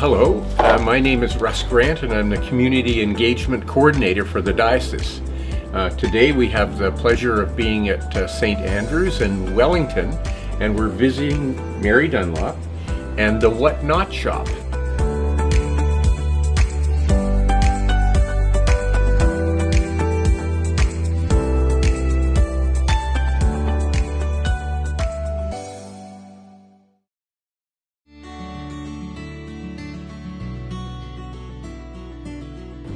Hello, my name is Russ Grant and I'm the Community Engagement Coordinator for the Diocese. Today we have the pleasure of being at St. Andrews in Wellington, and we're visiting Mary Dunlop and the What Not Shop.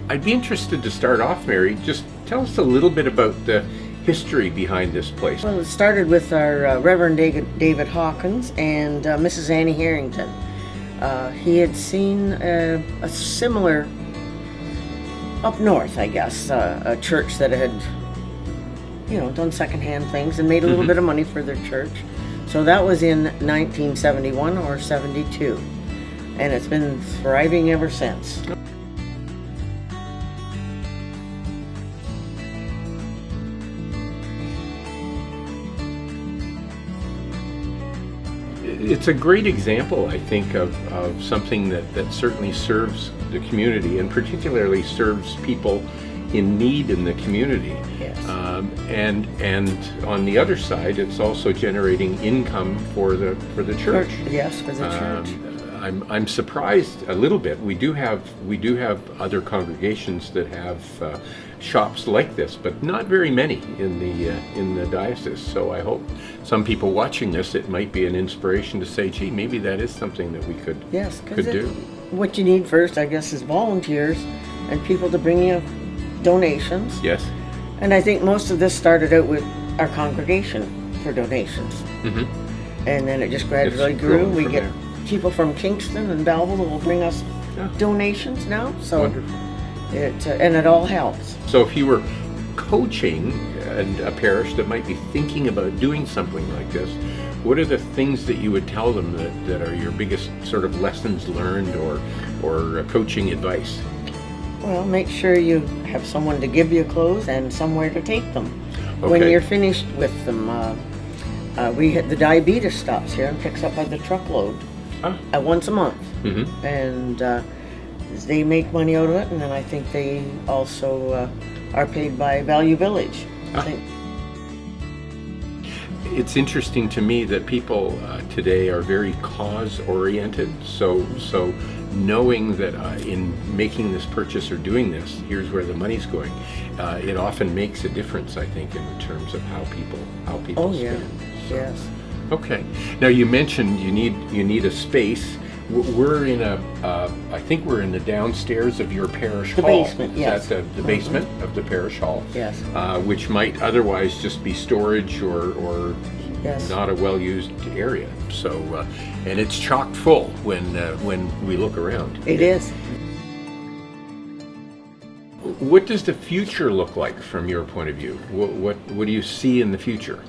I'd be interested to start off, Mary. Just tell us a little bit about the history behind this place. Well, it started with our Reverend David Hawkins and Mrs. Annie Harrington. He had seen a similar, up north, I guess, a church that had, done secondhand things and made a little bit of money for their church. So that was in 1971 or 72, and it's been thriving ever since. It's a great example, I think, of something that certainly serves the community and particularly serves people in need in the community. Yes. And on the other side, it's also generating income for the church. Yes, for the church. I'm surprised a little bit. We do have other congregations that have shops like this, but not very many in the diocese. So I hope some people watching this, it might be an inspiration to say, gee, maybe that is something that we could do. What you need first, I guess, is volunteers and people to bring you donations. Yes. And I think most of this started out with our congregation for donations. Mm-hmm. And then it just gradually grew. We get people from Kingston and Belleville will bring us donations now. So wonderful. It all helps. So if you were coaching a parish that might be thinking about doing something like this, what are the things that you would tell them that are your biggest sort of lessons learned or coaching advice? Well, make sure you have someone to give you clothes and somewhere to take them. Okay. When you're finished with them, we had the diabetes stops here and picks up by the truckload once a month. Mm-hmm. And they make money out of it, and then I think they also are paid by Value Village. I think. It's interesting to me that people today are very cause-oriented. So knowing that in making this purchase or doing this, here's where the money's going. It often makes a difference, I think, in terms of how people spend. So, yes. Okay. Now you mentioned you need a space. We're in I think we're in the downstairs of your parish hall. The basement, yes. Is that the basement of the parish hall? Yes. Which might otherwise just be storage or not a well-used area. So, and it's chock full when we look around. It is. What does the future look like from your point of view? What do you see in the future?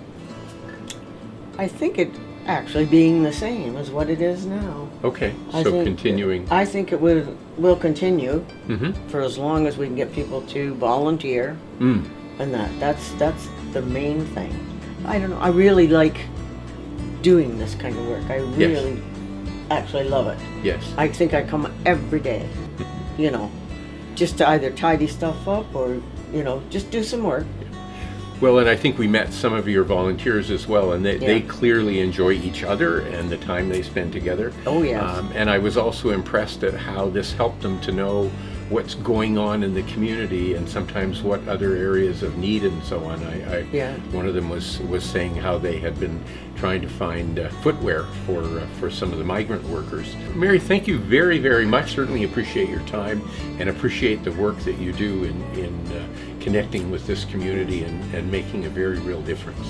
I think it actually being the same as what it is now. Okay, continuing. I think it will continue for as long as we can get people to volunteer, and that's the main thing. I don't know. I really like doing this kind of work. I really actually love it. Yes. I think I come every day, just to either tidy stuff up or just do some work. Well, and I think we met some of your volunteers as well, and they clearly enjoy each other and the time they spend together. Oh, yes. And I was also impressed at how this helped them to know what's going on in the community and sometimes what other areas of need and so on. One of them was saying how they had been trying to find footwear for some of the migrant workers. Mary, thank you very, very much. Certainly appreciate your time and appreciate the work that you do in connecting with this community and making a very real difference.